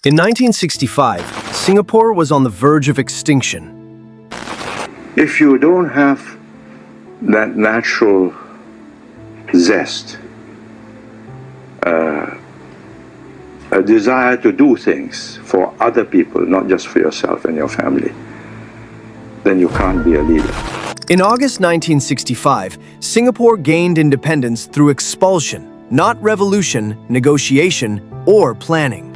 In 1965, Singapore was on the verge of extinction. If you don't have that natural zest, a desire to do things for other people, not just for yourself and your family, then you can't be a leader. In August 1965, Singapore gained independence through expulsion, not revolution, negotiation, or planning.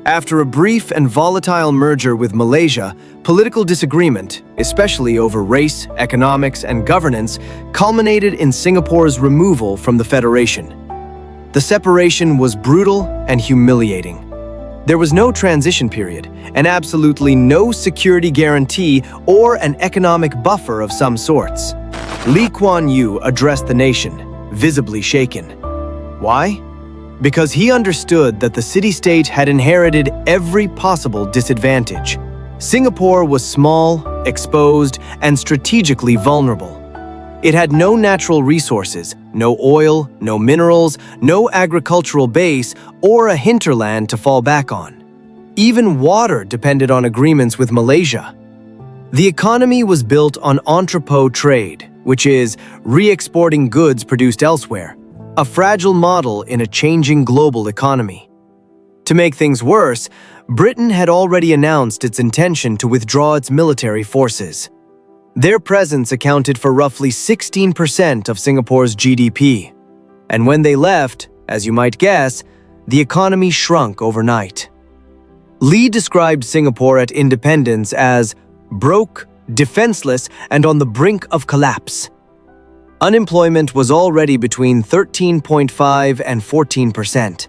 After a brief and volatile merger with Malaysia, political disagreement, especially over race, economics, and governance, culminated in Singapore's removal from the Federation. The separation was brutal and humiliating. There was no transition period, and absolutely no security guarantee or an economic buffer of some sorts. Lee Kuan Yew addressed the nation, visibly shaken. Why? Because he understood that the city-state had inherited every possible disadvantage. Singapore was small, exposed, and strategically vulnerable. It had no natural resources, no oil, no minerals, no agricultural base, or a hinterland to fall back on. Even water depended on agreements with Malaysia. The economy was built on entrepot trade, which is re-exporting goods produced elsewhere, a fragile model in a changing global economy. To make things worse, Britain had already announced its intention to withdraw its military forces. Their presence accounted for roughly 16% of Singapore's GDP. And when they left, as you might guess, the economy shrunk overnight. Lee described Singapore at independence as broke, defenseless, and on the brink of collapse. Unemployment was already between 13.5% and 14%.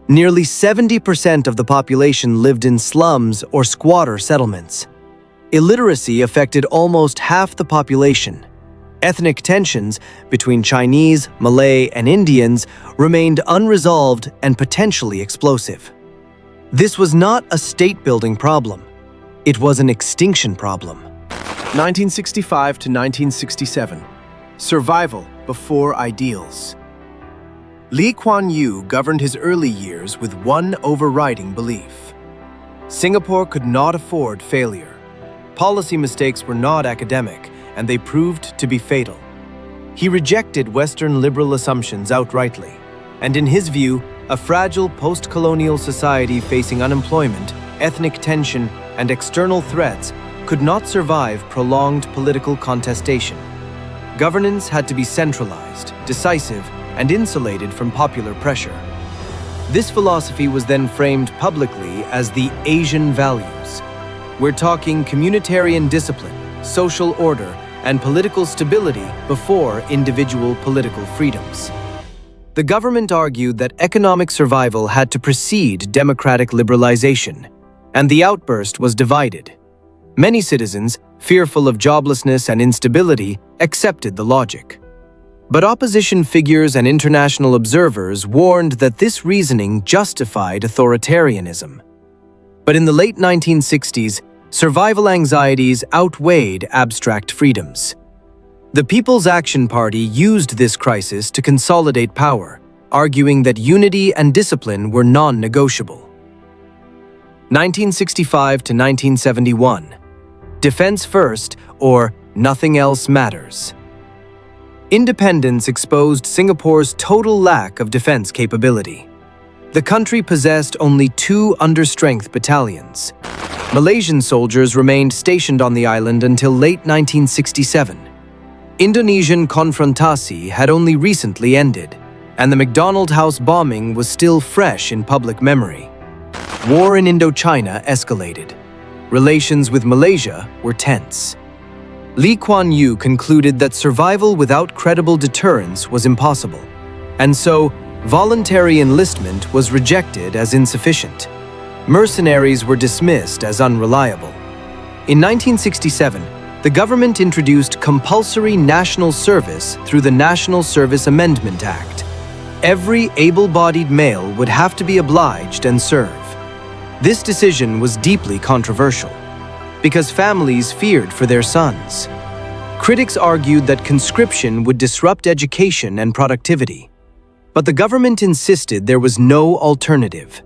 Nearly 70% of the population lived in slums or squatter settlements. Illiteracy affected almost half the population. Ethnic tensions between Chinese, Malay, and Indians remained unresolved and potentially explosive. This was not a state-building problem. It was an extinction problem. 1965 to 1967. Survival before ideals. Lee Kuan Yew governed his early years with one overriding belief: Singapore could not afford failure. Policy mistakes were not academic, and they proved to be fatal. He rejected Western liberal assumptions outrightly, and in his view, a fragile post-colonial society facing unemployment, ethnic tension, and external threats could not survive prolonged political contestation. Governance had to be centralized, decisive, and insulated from popular pressure. This philosophy was then framed publicly as the Asian values. We're talking communitarian discipline, social order, and political stability before individual political freedoms. The government argued that economic survival had to precede democratic liberalization, and the outburst was divided. Many citizens, fearful of joblessness and instability, accepted the logic. But opposition figures and international observers warned that this reasoning justified authoritarianism. But in the late 1960s, survival anxieties outweighed abstract freedoms. The People's Action Party used this crisis to consolidate power, arguing that unity and discipline were non-negotiable. 1965 to 1971. Defense first, or nothing else matters. Independence exposed Singapore's total lack of defense capability. The country possessed only 2 understrength battalions. Malaysian soldiers remained stationed on the island until late 1967. Indonesian confrontasi had only recently ended, and the McDonald House bombing was still fresh in public memory. War in Indochina escalated. Relations with Malaysia were tense. Lee Kuan Yew concluded that survival without credible deterrence was impossible, and so voluntary enlistment was rejected as insufficient. Mercenaries were dismissed as unreliable. In 1967, the government introduced compulsory national service through the National Service Amendment Act. Every able-bodied male would have to be obliged and serve. This decision was deeply controversial, because families feared for their sons. Critics argued that conscription would disrupt education and productivity. But the government insisted there was no alternative.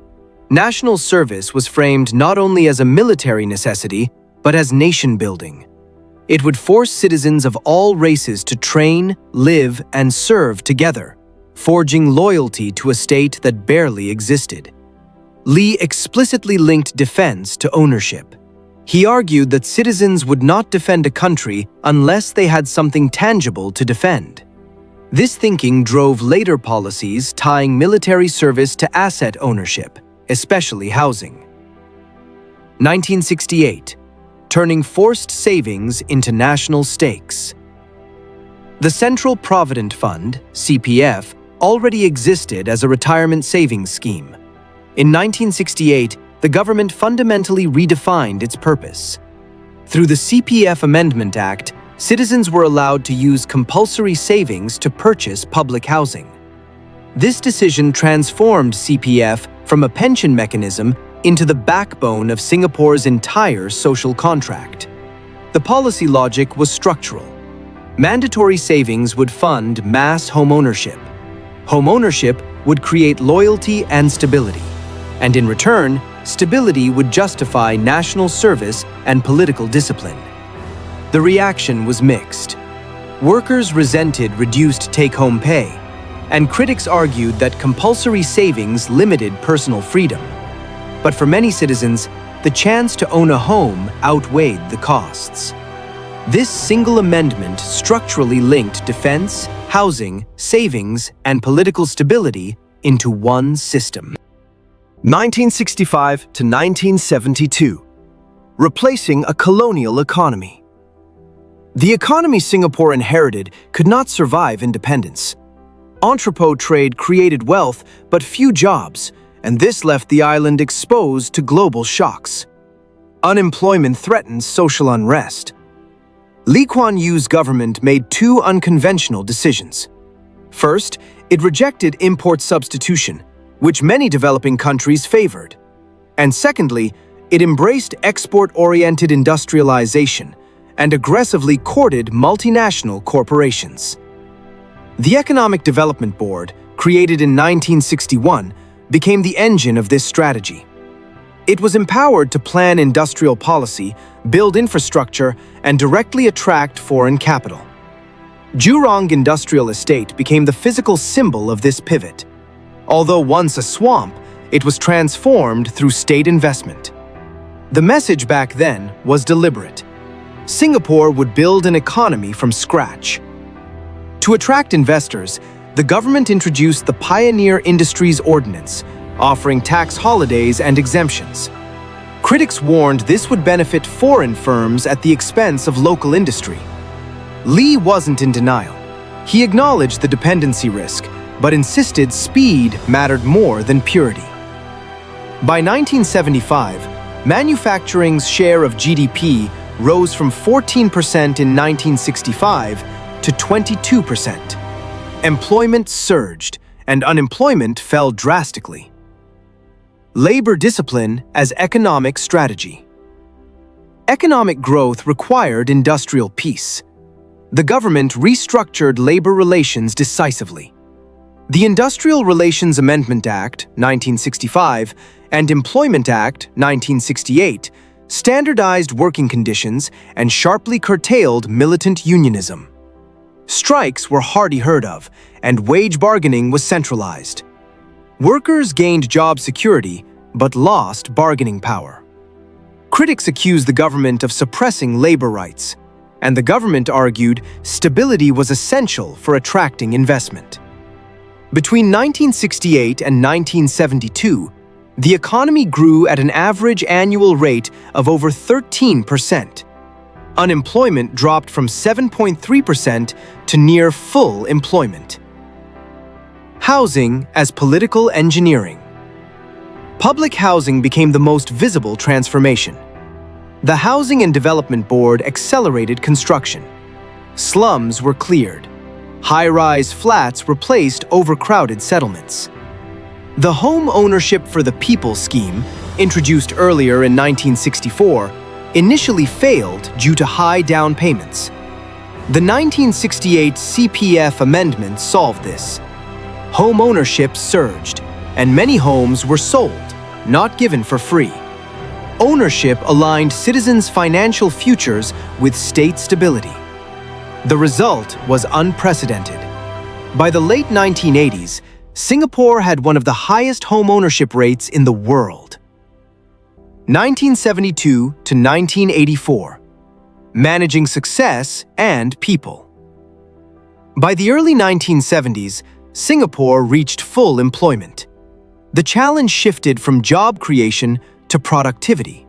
National service was framed not only as a military necessity, but as nation-building. It would force citizens of all races to train, live, and serve together, forging loyalty to a state that barely existed. Lee explicitly linked defense to ownership. He argued that citizens would not defend a country unless they had something tangible to defend. This thinking drove later policies tying military service to asset ownership, especially housing. 1968. Turning forced savings into national stakes. The Central Provident Fund, CPF, already existed as a retirement savings scheme. In 1968, the government fundamentally redefined its purpose. Through the CPF Amendment Act, citizens were allowed to use compulsory savings to purchase public housing. This decision transformed CPF from a pension mechanism into the backbone of Singapore's entire social contract. The policy logic was structural. Mandatory savings would fund mass homeownership. Homeownership would create loyalty and stability. And in return, stability would justify national service and political discipline. The reaction was mixed. Workers resented reduced take-home pay, and critics argued that compulsory savings limited personal freedom. But for many citizens, the chance to own a home outweighed the costs. This single amendment structurally linked defense, housing, savings, and political stability into one system. 1965 to 1972. Replacing a colonial economy. The economy Singapore inherited could not survive independence. Entrepot trade created wealth, but few jobs, and this left the island exposed to global shocks. Unemployment threatened social unrest. Lee Kuan Yew's government made two unconventional decisions. First, it rejected import substitution, which many developing countries favored. And secondly, it embraced export-oriented industrialization and aggressively courted multinational corporations. The Economic Development Board, created in 1961, became the engine of this strategy. It was empowered to plan industrial policy, build infrastructure, and directly attract foreign capital. Jurong Industrial Estate became the physical symbol of this pivot. Although once a swamp, it was transformed through state investment. The message back then was deliberate. Singapore would build an economy from scratch. To attract investors, the government introduced the Pioneer Industries Ordinance, offering tax holidays and exemptions. Critics warned this would benefit foreign firms at the expense of local industry. Lee wasn't in denial. He acknowledged the dependency risk, but insisted speed mattered more than purity. By 1975, manufacturing's share of GDP rose from 14% in 1965 to 22%. Employment surged, and unemployment fell drastically. Labor discipline as economic strategy. Economic growth required industrial peace. The government restructured labor relations decisively. The Industrial Relations Amendment Act, 1965, and Employment Act, 1968, standardized working conditions and sharply curtailed militant unionism. Strikes were hardly heard of, and wage bargaining was centralized. Workers gained job security, but lost bargaining power. Critics accused the government of suppressing labor rights, and the government argued stability was essential for attracting investment. Between 1968 and 1972, the economy grew at an average annual rate of over 13%. Unemployment dropped from 7.3% to near full employment. Housing as political engineering. Public housing became the most visible transformation. The Housing and Development Board accelerated construction. Slums were cleared. High-rise flats replaced overcrowded settlements. The Home Ownership for the People scheme, introduced earlier in 1964, initially failed due to high down payments. The 1968 CPF amendment solved this. Home ownership surged, and many homes were sold, not given for free. Ownership aligned citizens' financial futures with state stability. The result was unprecedented. By the late 1980s, Singapore had one of the highest home ownership rates in the world. 1972 to 1984. Managing success and people. By the early 1970s, Singapore reached full employment. The challenge shifted from job creation to productivity.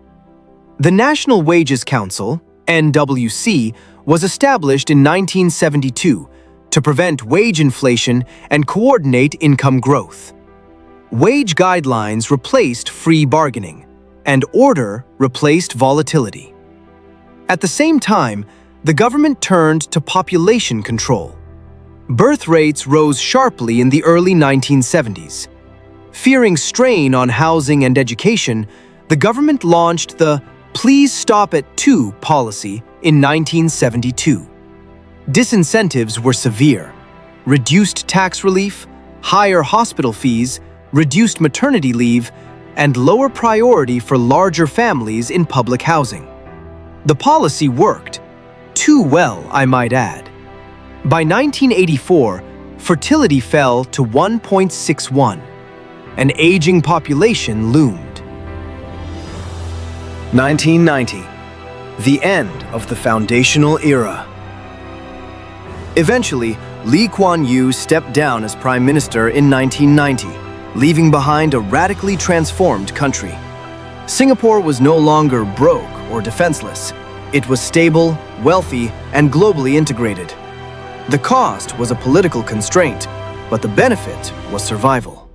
The National Wages Council, NWC, was established in 1972 to prevent wage inflation and coordinate income growth. Wage guidelines replaced free bargaining, and order replaced volatility. At the same time, the government turned to population control. Birth rates rose sharply in the early 1970s. Fearing strain on housing and education, the government launched the "Please Stop at 2" policy in 1972. Disincentives were severe: reduced tax relief, higher hospital fees, reduced maternity leave, and lower priority for larger families in public housing. The policy worked. Too well, I might add. By 1984, fertility fell to 1.61. An aging population loomed. 1990. The end of the foundational era. Eventually, Lee Kuan Yew stepped down as Prime Minister in 1990, leaving behind a radically transformed country. Singapore was no longer broke or defenseless. It was stable, wealthy, and globally integrated. The cost was a political constraint, but the benefit was survival.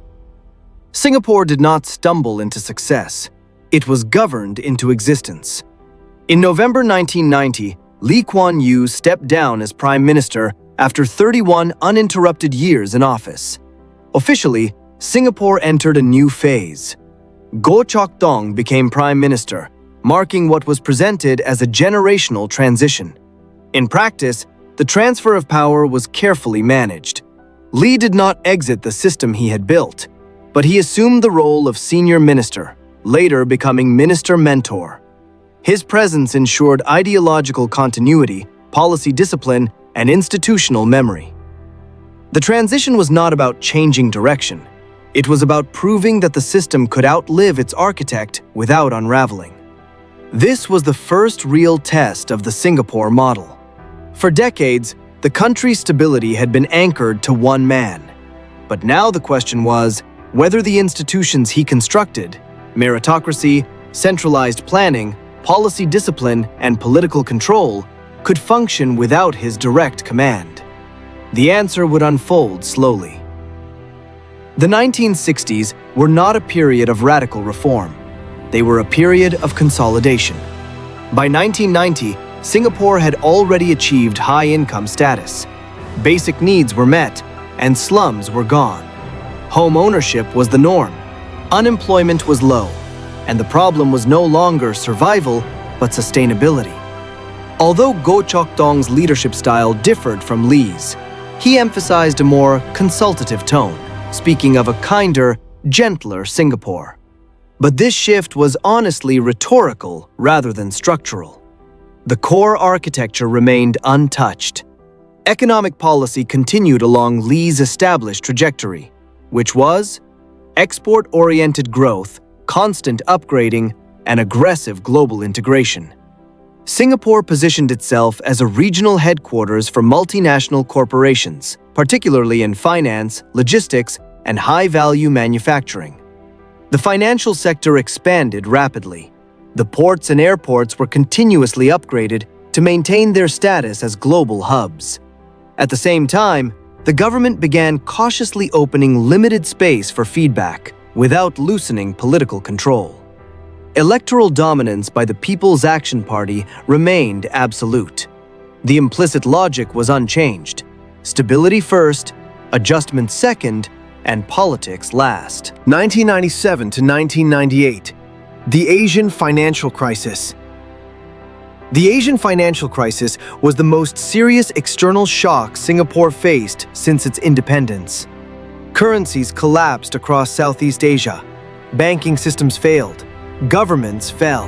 Singapore did not stumble into success. It was governed into existence. In November 1990, Lee Kuan Yew stepped down as Prime Minister after 31 uninterrupted years in office. Officially, Singapore entered a new phase. Goh Chok Tong became Prime Minister, marking what was presented as a generational transition. In practice, the transfer of power was carefully managed. Lee did not exit the system he had built, but he assumed the role of senior minister, later becoming minister mentor. His presence ensured ideological continuity, policy discipline, and institutional memory. The transition was not about changing direction. It was about proving that the system could outlive its architect without unraveling. This was the first real test of the Singapore model. For decades, the country's stability had been anchored to one man. But now the question was whether the institutions he constructed, meritocracy, centralized planning, policy discipline, and political control, could function without his direct command. The answer would unfold slowly. The 1960s were not a period of radical reform. They were a period of consolidation. By 1990, Singapore had already achieved high-income status. Basic needs were met, and slums were gone. Home ownership was the norm. Unemployment was low, and the problem was no longer survival, but sustainability. Although Goh Chok Tong's leadership style differed from Lee's, he emphasized a more consultative tone, speaking of a kinder, gentler Singapore. But this shift was honestly rhetorical rather than structural. The core architecture remained untouched. Economic policy continued along Lee's established trajectory, which was export-oriented growth, constant upgrading, and aggressive global integration. Singapore positioned itself as a regional headquarters for multinational corporations, particularly in finance, logistics, and high-value manufacturing. The financial sector expanded rapidly. The ports and airports were continuously upgraded to maintain their status as global hubs. At the same time, the government began cautiously opening limited space for feedback without loosening political control. Electoral dominance by the People's Action Party remained absolute. The implicit logic was unchanged: stability first, adjustment second, and politics last. 1997 to 1998. The Asian Financial Crisis. The Asian financial crisis was the most serious external shock Singapore faced since its independence. Currencies collapsed across Southeast Asia. Banking systems failed. Governments fell.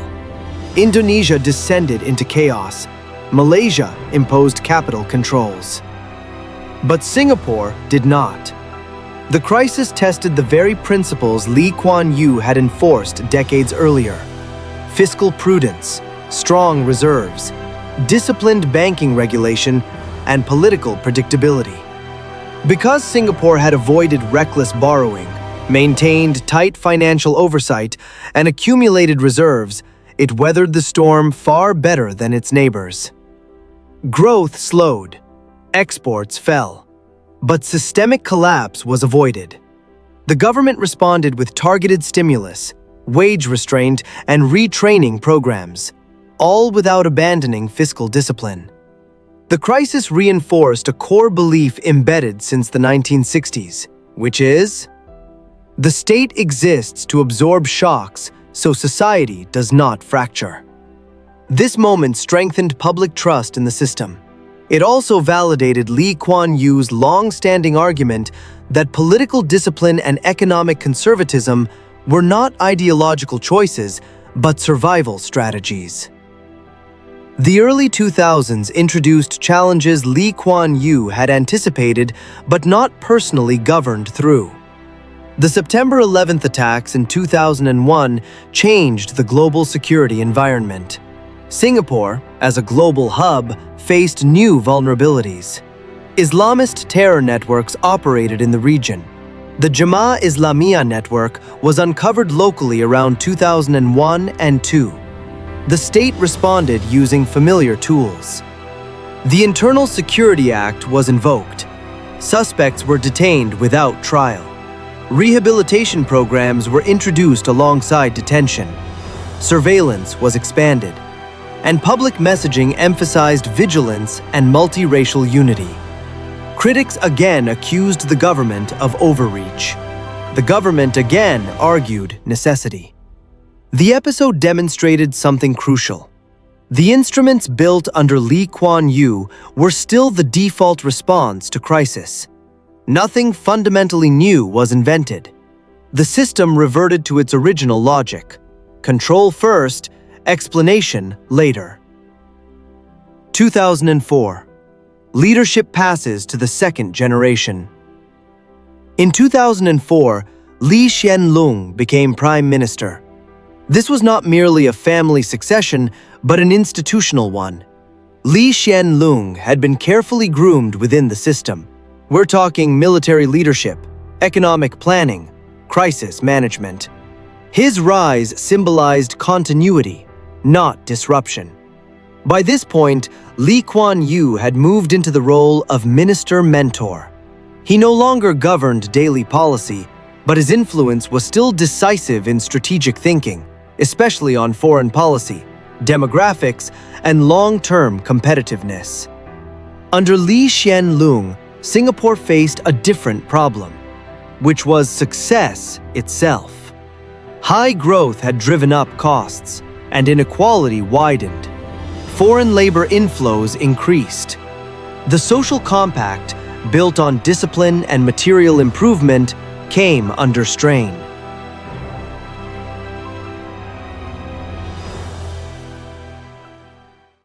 Indonesia descended into chaos. Malaysia imposed capital controls. But Singapore did not. The crisis tested the very principles Lee Kuan Yew had enforced decades earlier: fiscal prudence, strong reserves, disciplined banking regulation, and political predictability. Because Singapore had avoided reckless borrowing, maintained tight financial oversight, and accumulated reserves, it weathered the storm far better than its neighbors. Growth slowed, exports fell, but systemic collapse was avoided. The government responded with targeted stimulus, wage restraint, and retraining programs, all without abandoning fiscal discipline. The crisis reinforced a core belief embedded since the 1960s, which is: the state exists to absorb shocks so society does not fracture. This moment strengthened public trust in the system. It also validated Lee Kuan Yew's long-standing argument that political discipline and economic conservatism were not ideological choices, but survival strategies. The early 2000s introduced challenges Lee Kuan Yew had anticipated but not personally governed through. The September 11th attacks in 2001 changed the global security environment. Singapore, as a global hub, faced new vulnerabilities. Islamist terror networks operated in the region. The Jemaah Islamiyah network was uncovered locally around 2001 and 2. The state responded using familiar tools. The Internal Security Act was invoked. Suspects were detained without trial. Rehabilitation programs were introduced alongside detention. Surveillance was expanded. And public messaging emphasized vigilance and multiracial unity. Critics again accused the government of overreach. The government again argued necessity. The episode demonstrated something crucial. The instruments built under Lee Kuan Yew were still the default response to crisis. Nothing fundamentally new was invented. The system reverted to its original logic: control first, explanation later. 2004. Leadership passes to the second generation. In 2004, Lee Hsien Loong became Prime Minister. This was not merely a family succession, but an institutional one. Lee Hsien Loong had been carefully groomed within the system. We're talking military leadership, economic planning, crisis management. His rise symbolized continuity, not disruption. By this point, Lee Kuan Yew had moved into the role of minister-mentor. He no longer governed daily policy, but his influence was still decisive in strategic thinking, especially on foreign policy, demographics, and long-term competitiveness. Under Lee Hsien Loong, Singapore faced a different problem, which was success itself. High growth had driven up costs, and inequality widened. Foreign labor inflows increased. The social compact, built on discipline and material improvement, came under strain.